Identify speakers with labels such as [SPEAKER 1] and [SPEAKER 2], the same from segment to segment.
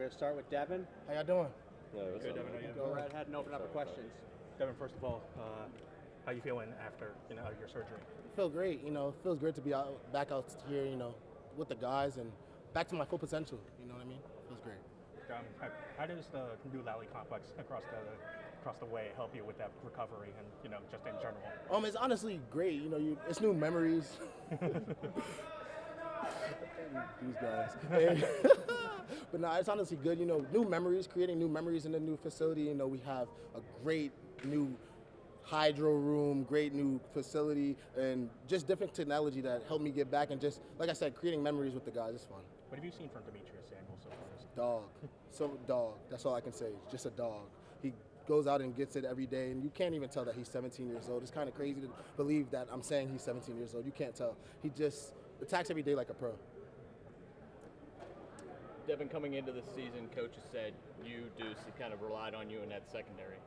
[SPEAKER 1] to start with Devin.
[SPEAKER 2] How y'all doing?
[SPEAKER 3] Good, Devin.
[SPEAKER 1] Go right ahead and open up for questions.
[SPEAKER 3] Devin, first of all, how you feeling after your surgery?
[SPEAKER 2] Feel great. It feels great to be back out here. With the guys and back to my full potential. You know what I mean? Feels great.
[SPEAKER 3] How does the new Lally complex across the way help you with that recovery and just in general?
[SPEAKER 2] It's honestly great. It's new memories. These guys. But no, it's honestly good. New memories, creating new memories in the new facility. We have a great new hydro room, great new facility, and just different technology that helped me get back and just, like I said, creating memories with the guys. It's fun.
[SPEAKER 3] What have you seen from Demetrius Samuel so far?
[SPEAKER 2] Dog. That's all I can say. Just a dog. He goes out and gets it every day, and you can't even tell that he's 17 years old. It's kind of crazy to believe that I'm saying he's 17 years old. You can't tell. He just attacks every day like a pro.
[SPEAKER 4] Devin, coming into the season, coaches said you, Deuce, kind of relied on you in that secondary.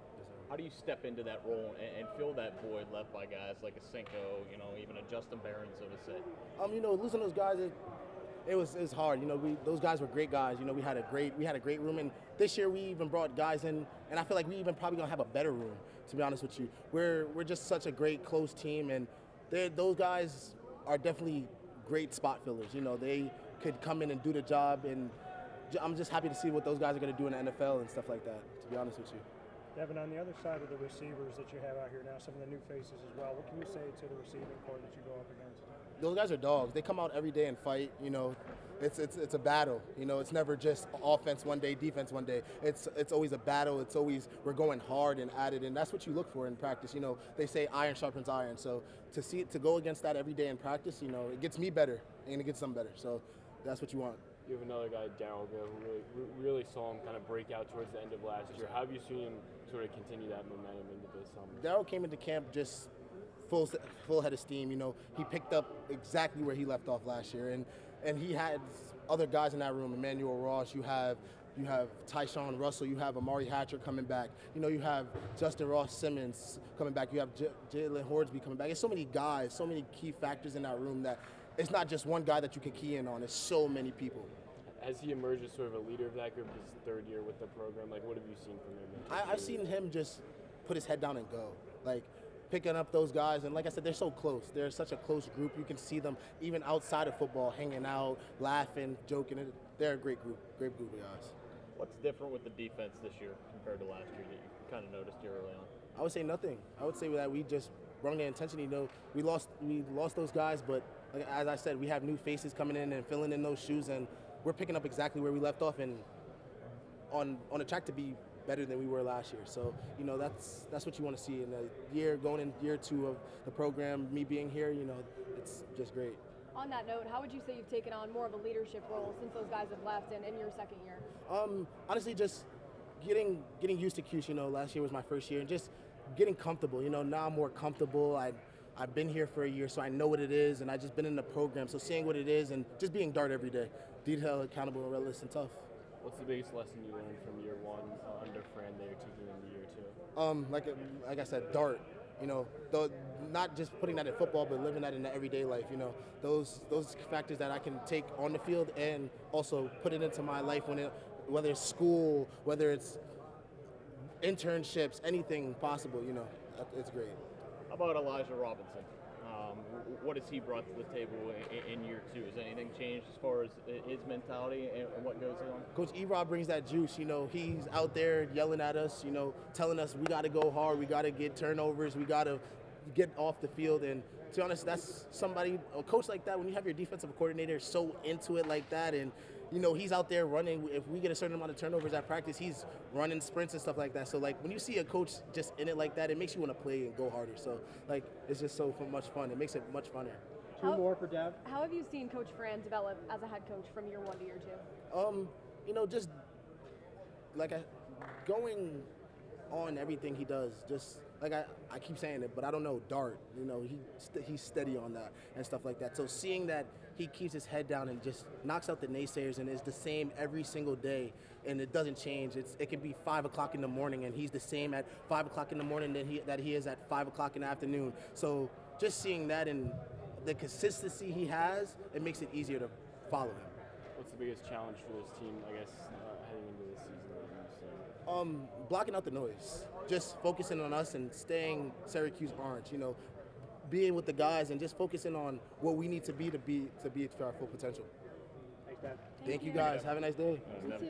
[SPEAKER 4] How do you step into that role and fill that void left by guys like a Cinco, even a Justin Barron, so to say?
[SPEAKER 2] Losing those guys, it was hard. Those guys were great guys. We had a great room, and this year we even brought guys in, and I feel like we even probably gonna have a better room. To be honest with you, we're just such a great close team, and those guys are definitely great spot fillers. They could come in and do the job, and I'm just happy to see what those guys are gonna do in the NFL and stuff like that. To be honest with you.
[SPEAKER 5] Devin, on the other side of the receivers that you have out here now, some of the new faces as well, what can you say to the receiving corps that you go up against?
[SPEAKER 2] Those guys are dogs. They come out every day and fight. It's a battle. It's never just offense one day, defense one day. It's always a battle. It's always we're going hard and at it, and that's what you look for in practice. They say iron sharpens iron. So to go against that every day in practice, it gets me better and it gets them better. So that's what you want.
[SPEAKER 6] You have another guy, Darryl Gill, who really saw him kind of break out towards the end of last year. How have you seen him sort of continue that momentum into this summer?
[SPEAKER 2] Darryl came into camp just full head of steam. He picked up exactly where he left off last year, and he had other guys in that room. Emmanuel Ross, you have Tyshawn Russell, you have Amari Hatcher coming back. You have Justin Ross Simmons coming back. You have Jalen Hordsby coming back. There's so many guys, so many key factors in that room that it's not just one guy that you can key in on. It's so many people.
[SPEAKER 6] Has he emerged as sort of a leader of that group his third year with the program? Like, what have you seen from him?
[SPEAKER 2] I've seen him just put his head down and go. Like, picking up those guys. And like I said, they're so close. They're such a close group. You can see them even outside of football, hanging out, laughing, joking. They're a great group of guys.
[SPEAKER 4] What's different with the defense this year compared to last year that you kind of noticed here early on?
[SPEAKER 2] I would say nothing. I would say that we just brought the intensity. We lost those guys, but like, as I said, we have new faces coming in and filling in those shoes, and we're picking up exactly where we left off and on a track to be better than we were last year. So, that's what you want to see in the year, going in year 2 of the program, me being here, it's just great.
[SPEAKER 7] On that note, how would you say you've taken on more of a leadership role since those guys have left and in your second year?
[SPEAKER 2] Honestly, just getting used to Cuse. Last year was my first year, and just getting comfortable. Now I'm more comfortable. I've been here for a year, so I know what it is, and I've just been in the program. So seeing what it is and just being Dart every day, detailed, accountable, relentless, and tough.
[SPEAKER 6] What's the biggest lesson you learned from year 1 under Fran that you're taking into year 2?
[SPEAKER 2] Like I said, Dart. Not just putting that in football, but living that in the everyday life. Those factors that I can take on the field and also put it into my life whether it's school, whether it's internships, anything possible. It's great.
[SPEAKER 4] How about Elijah Robinson? What has he brought to the table in year 2? Has anything changed as far as his mentality and what goes on?
[SPEAKER 2] Coach E-Rob brings that juice. He's out there yelling at us, telling us we got to go hard, we got to get turnovers, we got to get off the field. And to be honest, that's a coach like that, when you have your defensive coordinator so into it like that, and he's out there running. If we get a certain amount of turnovers at practice, he's running sprints and stuff like that. So, when you see a coach just in it like that, it makes you want to play and go harder. So, it's just so much fun. It makes it much funner.
[SPEAKER 1] Two more for Dev.
[SPEAKER 7] How have you seen Coach Fran develop as a head coach from year 1 to year 2?
[SPEAKER 2] Just going on everything he does. Just I keep saying it, but I don't know, Dart. He's steady on that and stuff like that. So seeing that he keeps his head down and just knocks out the naysayers and is the same every single day, and it doesn't change. It can be 5 o'clock in the morning, and he's the same at 5 o'clock in the morning that he is at 5 o'clock in the afternoon. So just seeing that and the consistency he has, it makes it easier to follow him.
[SPEAKER 6] What's the biggest challenge for this team, I guess, heading into
[SPEAKER 2] Blocking out the noise, just focusing on us and staying Syracuse orange. You know, being with the guys and just focusing on what we need to be to be to our full potential.
[SPEAKER 5] Thanks, Dad.
[SPEAKER 2] Thank you guys. Have a nice day.
[SPEAKER 7] You too.